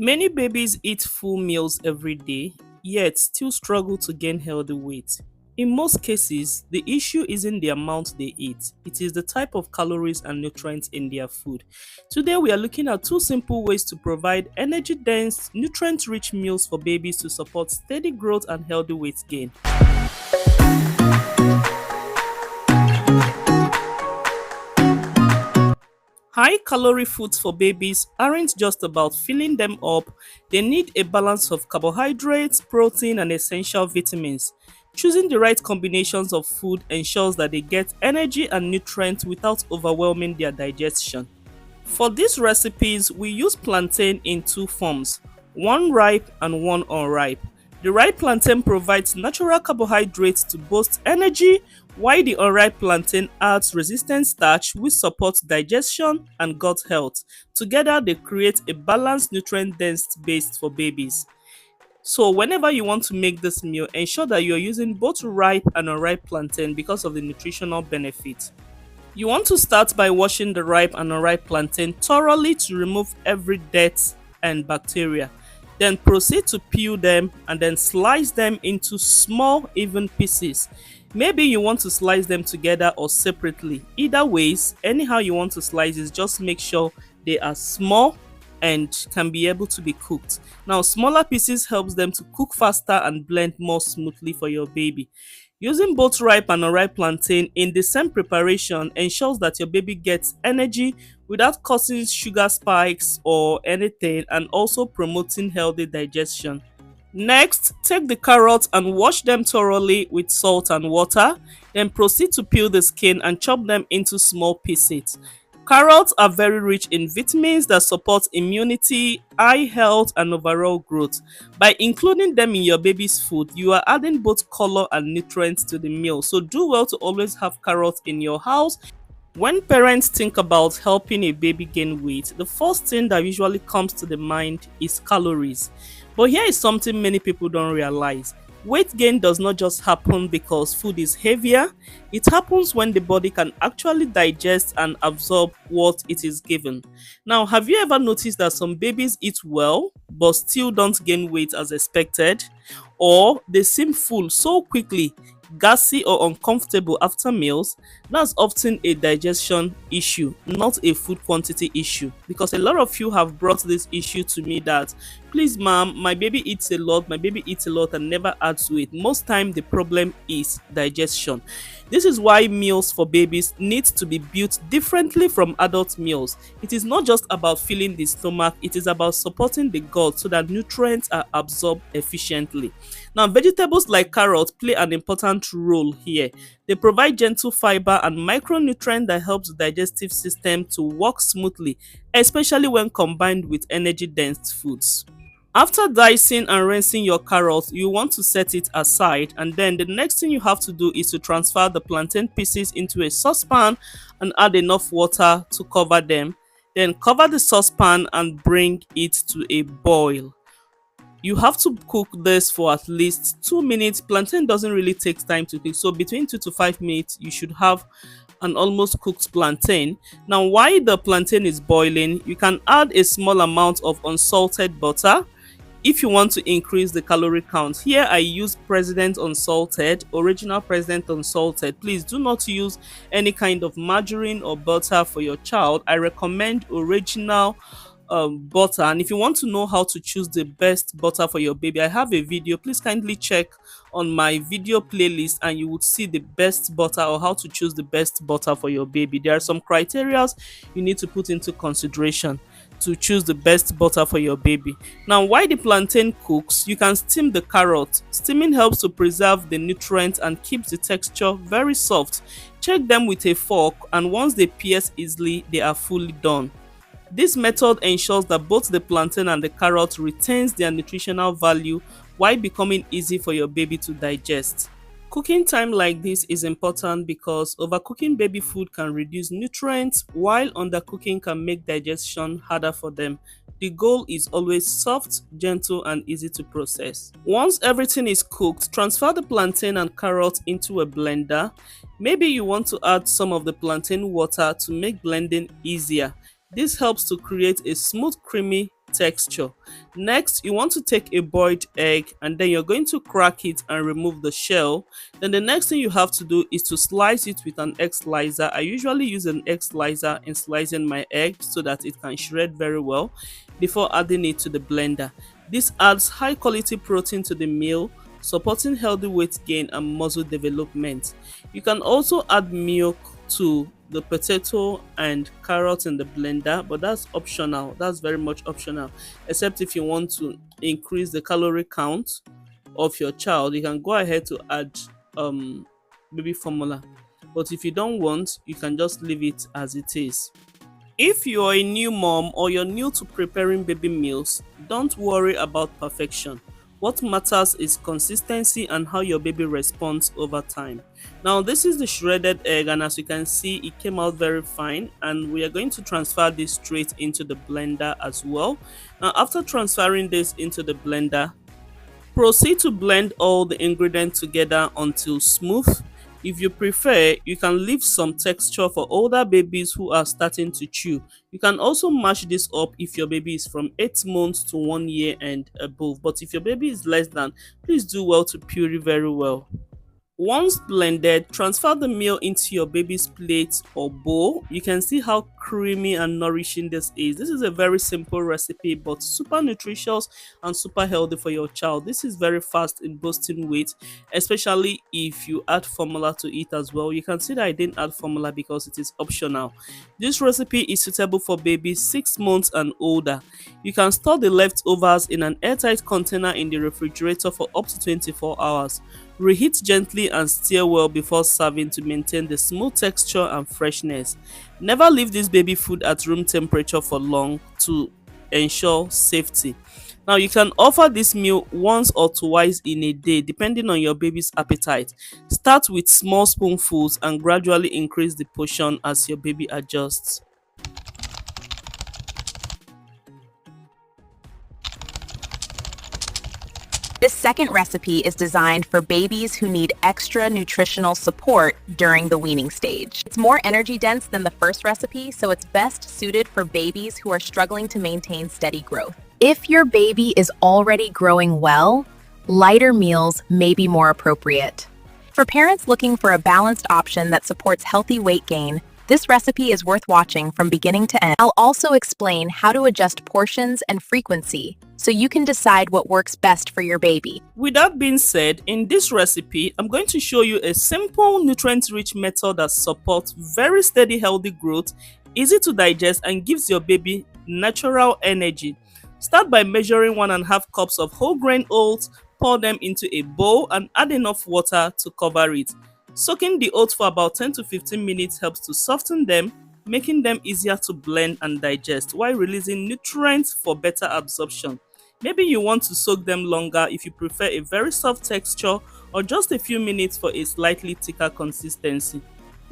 Many babies eat full meals every day, yet still struggle to gain healthy weight. In most cases, the issue isn't the amount they eat, it is the type of calories and nutrients in their food. Today, we are looking at two simple ways to provide energy dense, nutrient rich meals for babies to support steady growth and healthy weight gain. High calorie foods for babies aren't just about filling them up, they need a balance of carbohydrates, protein, and essential vitamins. Choosing the right combinations of food ensures that they get energy and nutrients without overwhelming their digestion. For these recipes, we use plantain in two forms, one ripe and one unripe. The ripe plantain provides natural carbohydrates to boost energy, while the unripe plantain adds resistant starch which supports digestion and gut health. Together, they create a balanced, nutrient dense base for babies. So, whenever you want to make this meal, ensure that you're using both ripe and unripe plantain because of the nutritional benefits. You want to start by washing the ripe and unripe plantain thoroughly to remove every dirt and bacteria. Then proceed to peel them and then slice them into small, even pieces. Maybe you want to slice them together or separately. Either ways, anyhow you want to slice it, just make sure they are small and can be able to be cooked. Now, smaller pieces helps them to cook faster and blend more smoothly for your baby. Using both ripe and unripe plantain in the same preparation ensures that your baby gets energy without causing sugar spikes or anything, and also promoting healthy digestion. Next, take the carrots and wash them thoroughly with salt and water. Then proceed to peel the skin and chop them into small pieces. Carrots are very rich in vitamins that support immunity, eye health, and overall growth. By including them in your baby's food, you are adding both color and nutrients to the meal. So do well to always have carrots in your house. When parents think about helping a baby gain weight, the first thing that usually comes to the mind is calories. But here is something many people don't realize. Weight gain does not just happen because food is heavier, it happens when the body can actually digest and absorb what it is given. Now, have you ever noticed that some babies eat well but still don't gain weight as expected? Or they seem full so quickly, gassy or uncomfortable after meals? That's often a digestion issue, not a food quantity issue. Because a lot of you have brought this issue to me that, please ma'am, my baby eats a lot and never adds weight. Most time the problem is digestion. This is why meals for babies need to be built differently from adult meals. It is not just about filling the stomach, it is about supporting the gut so that nutrients are absorbed efficiently. Now, vegetables like carrots play an important role here. They provide gentle fiber and micronutrient that helps the digestive system to work smoothly, especially when combined with energy dense foods. After dicing and rinsing your carrots, you want to set it aside, and then the next thing you have to do is to transfer the plantain pieces into a saucepan and add enough water to cover them. Then cover the saucepan and bring it to a boil. You have to cook this for at least 2 minutes. Plantain doesn't really take time to cook, so between 2 to 5 minutes you should have an almost cooked plantain. Now, while the plantain is boiling, you can add a small amount of unsalted butter if you want to increase the calorie count. Here I use President Unsalted, original President Unsalted. Please do not use any kind of margarine or butter for your child. I recommend original butter. And if you want to know how to choose the best butter for your baby, I have a video. Please kindly check on my video playlist and you would see the best butter, or how to choose the best butter for your baby. There are some criteria you need to put into consideration to choose the best butter for your baby. Now, while the plantain cooks, you can steam the carrot. Steaming helps to preserve the nutrients and keeps the texture very soft. Check them with a fork, and once they pierce easily, they are fully done. This method ensures that both the plantain and the carrot retains their nutritional value while becoming easy for your baby to digest. Cooking time like this is important because overcooking baby food can reduce nutrients, while undercooking can make digestion harder for them. The goal is always soft, gentle, and easy to process. Once everything is cooked, transfer the plantain and carrot into a blender. Maybe you want to add some of the plantain water to make blending easier. This helps to create a smooth, creamy texture. Next, you want to take a boiled egg and then you're going to crack it and remove the shell. Then the next thing you have to do is to slice it with an egg slicer. I usually use an egg slicer in slicing my egg so that it can shred very well before adding it to the blender. This adds high quality protein to the meal, supporting healthy weight gain and muscle development. You can also add milk to the potato and carrot in the blender, but that's optional. That's very much optional, except if you want to increase the calorie count of your child, you can go ahead to add baby formula. But if you don't want, you can just leave it as it is. If you're a new mom or you're new to preparing baby meals, don't worry about perfection. What matters is consistency and how your baby responds over time. Now, this is the shredded egg, and as you can see, it came out very fine, and we are going to transfer this straight into the blender as well. Now, after transferring this into the blender, proceed to blend all the ingredients together until smooth. If you prefer, you can leave some texture for older babies who are starting to chew. You can also mash this up if your baby is from 8 months to 1 year and above. But if your baby is less than, please do well to puree very well. Once blended, transfer the meal into your baby's plate or bowl. You can see how creamy and nourishing this is. This is a very simple recipe but super nutritious and super healthy for your child. This is very fast in boosting weight, especially if you add formula to it as well. You can see that I didn't add formula because it is optional. This recipe is suitable for babies 6 months and older. You can store the leftovers in an airtight container in the refrigerator for up to 24 hours. Reheat gently and stir well before serving to maintain the smooth texture and freshness. Never leave this baby food at room temperature for long to ensure safety. Now, you can offer this meal once or twice in a day depending on your baby's appetite. Start with small spoonfuls and gradually increase the portion as your baby adjusts. This second recipe is designed for babies who need extra nutritional support during the weaning stage. It's more energy dense than the first recipe, so it's best suited for babies who are struggling to maintain steady growth. If your baby is already growing well, lighter meals may be more appropriate. For parents looking for a balanced option that supports healthy weight gain, this recipe is worth watching from beginning to end. I'll also explain how to adjust portions and frequency so you can decide what works best for your baby. With that being said, in this recipe, I'm going to show you a simple nutrient-rich method that supports very steady healthy growth, easy to digest, and gives your baby natural energy. Start by measuring 1.5 cups of whole grain oats, pour them into a bowl and add enough water to cover it. Soaking the oats for about 10 to 15 minutes helps to soften them, making them easier to blend and digest while releasing nutrients for better absorption. Maybe you want to soak them longer if you prefer a very soft texture, or just a few minutes for a slightly thicker consistency.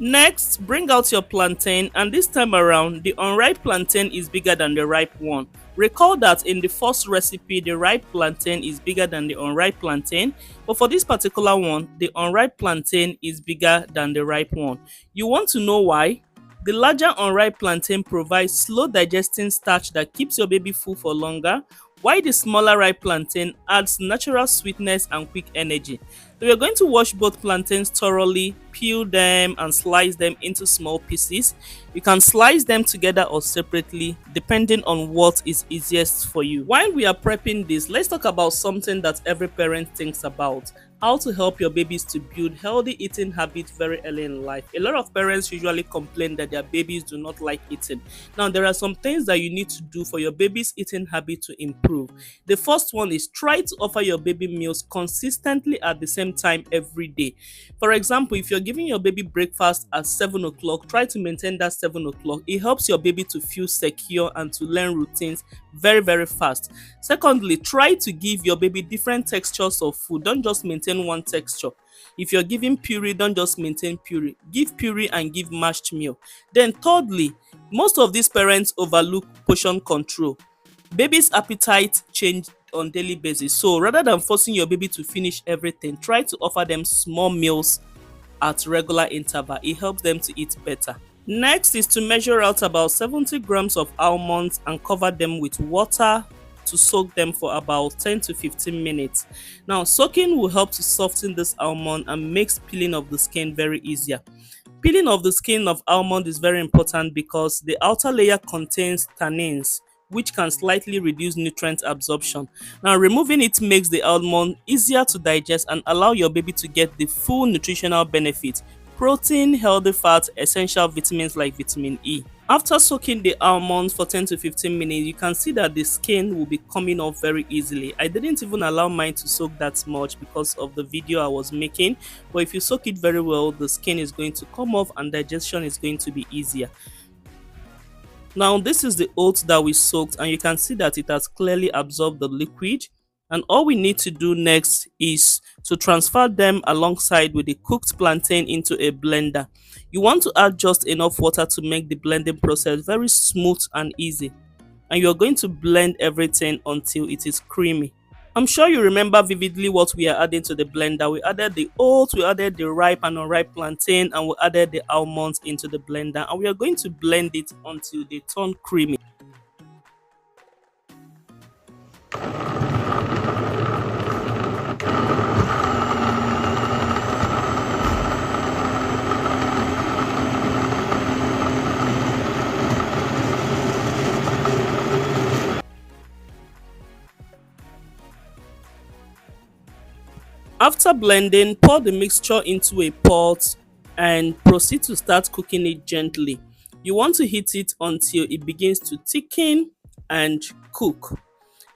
Next, bring out your plantain, and this time around, the unripe plantain is bigger than the ripe one. Recall that in the first recipe, the ripe plantain is bigger than the unripe plantain, but for this particular one, the unripe plantain is bigger than the ripe one. You want to know why? The larger unripe plantain provides slow digesting starch that keeps your baby full for longer, while the smaller ripe plantain adds natural sweetness and quick energy. So we are going to wash both plantains thoroughly, peel them and slice them into small pieces. You can slice them together or separately depending on what is easiest for you. While we are prepping this, let's talk about something that every parent thinks about: how to help your babies to build healthy eating habits very early in life. A lot of parents usually complain that their babies do not like eating. Now, there are some things that you need to do for your baby's eating habit to improve. The first one is try to offer your baby meals consistently at the same time every day. For example, if you're giving your baby breakfast at 7 o'clock, try to maintain that 7 o'clock. It helps your baby to feel secure and to learn routines very, very fast. Secondly, try to give your baby different textures of food. Don't just maintain one texture. If you're giving puree, don't just maintain puree. Give puree and give mashed meal. Then thirdly, most of these parents overlook portion control. Baby's appetite change on daily basis. So rather than forcing your baby to finish everything, try to offer them small meals at regular interval. It helps them to eat better. Next is to measure out about 70 grams of almonds and cover them with water to soak them for about 10 to 15 minutes. Now, soaking will help to soften this almond and makes peeling of the skin very easier. Peeling of the skin of almond is very important because the outer layer contains tannins, which can slightly reduce nutrient absorption. Now, removing it makes the almond easier to digest and allow your baby to get the full nutritional benefit: protein, healthy fat, essential vitamins like vitamin E. After soaking the almonds for 10 to 15 minutes, you can see that the skin will be coming off very easily. I didn't even allow mine to soak that much because of the video I was making, but if you soak it very well, the skin is going to come off and digestion is going to be easier. Now, this is the oats that we soaked, and you can see that it has clearly absorbed the liquid. And all we need to do next is to transfer them alongside with the cooked plantain into a blender. You want to add just enough water to make the blending process very smooth and easy. And you're going to blend everything until it is creamy. I'm sure you remember vividly what we are adding to the blender. We added the oats, we added the ripe and unripe plantain, and we added the almonds into the blender. And we are going to blend it until they turn creamy. After blending, pour the mixture into a pot and proceed to start cooking it gently. You want to heat it until it begins to thicken and cook.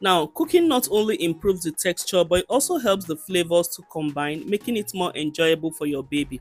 Now, cooking not only improves the texture, but it also helps the flavors to combine, making it more enjoyable for your baby.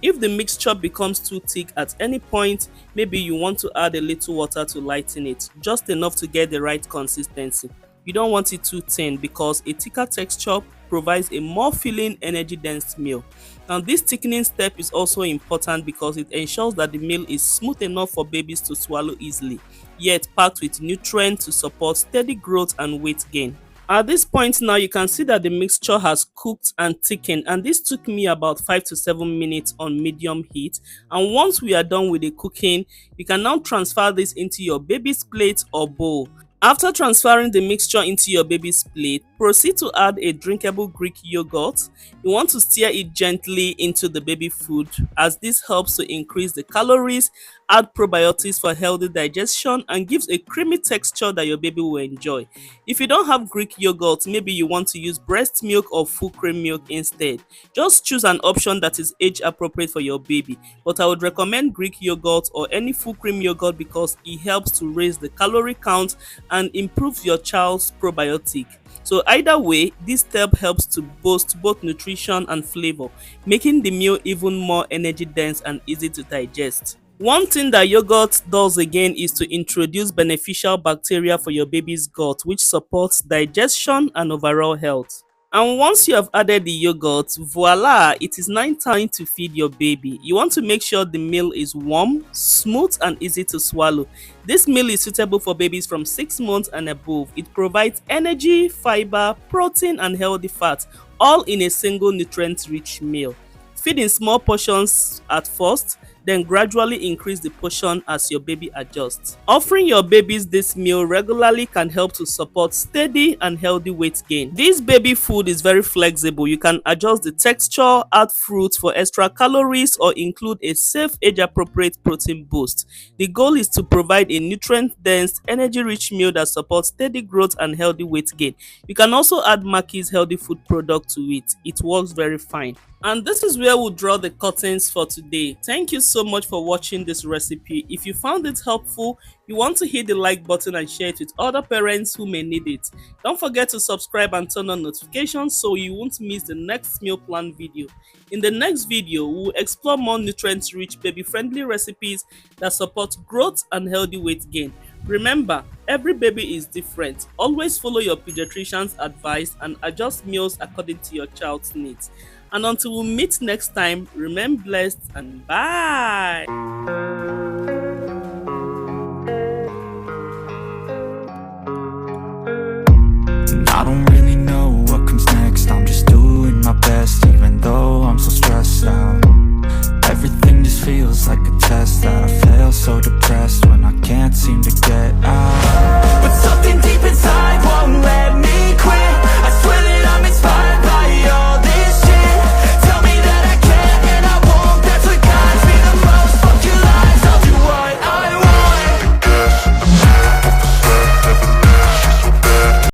If the mixture becomes too thick at any point, maybe you want to add a little water to lighten it, just enough to get the right consistency. You don't want it too thin because a thicker texture provides a more filling, energy-dense meal. Now, this thickening step is also important because it ensures that the meal is smooth enough for babies to swallow easily, yet packed with nutrients to support steady growth and weight gain. At this point now, you can see that the mixture has cooked and thickened, and this took me about 5 to 7 minutes on medium heat. And once we are done with the cooking, you can now transfer this into your baby's plate or bowl. After transferring the mixture into your baby's plate, proceed to add a drinkable Greek yogurt. You want to stir it gently into the baby food, as this helps to increase the calories, add probiotics for healthy digestion, and gives a creamy texture that your baby will enjoy. If you don't have Greek yogurt, maybe you want to use breast milk or full cream milk instead. Just choose an option that is age appropriate for your baby, but I would recommend Greek yogurt or any full cream yogurt because it helps to raise the calorie count and improve your child's probiotic. So either way, this step helps to boost both nutrition and flavor, making the meal even more energy dense and easy to digest. One thing that yogurt does again is to introduce beneficial bacteria for your baby's gut, which supports digestion and overall health. And once you have added the yogurt, voila, it is now time to feed your baby. You want to make sure the meal is warm, smooth, and easy to swallow. This meal is suitable for babies from 6 months and above. It provides energy, fiber, protein, and healthy fat, all in a single nutrient-rich meal. Feed in small portions at first, then gradually increase the portion as your baby adjusts. Offering your babies this meal regularly can help to support steady and healthy weight gain. This baby food is very flexible. You can adjust the texture, add fruits for extra calories, or include a safe age-appropriate protein boost. The goal is to provide a nutrient-dense, energy-rich meal that supports steady growth and healthy weight gain. You can also add Mackey's healthy food product to it. It works very fine. And this is where we'll draw the curtains for today. Thank you so much for watching this recipe. If you found it helpful, you want to hit the like button and share it with other parents who may need it. Don't forget to subscribe and turn on notifications so you won't miss the next meal plan video. In the next video, we'll explore more nutrient-rich baby-friendly recipes that support growth and healthy weight gain. Remember, every baby is different. Always follow your pediatrician's advice and adjust meals according to your child's needs. And until we meet next time, remain blessed and bye. I don't really know what comes next. I'm just doing my best, even though I'm so stressed out. Everything just feels like a test that I failed. so depressed.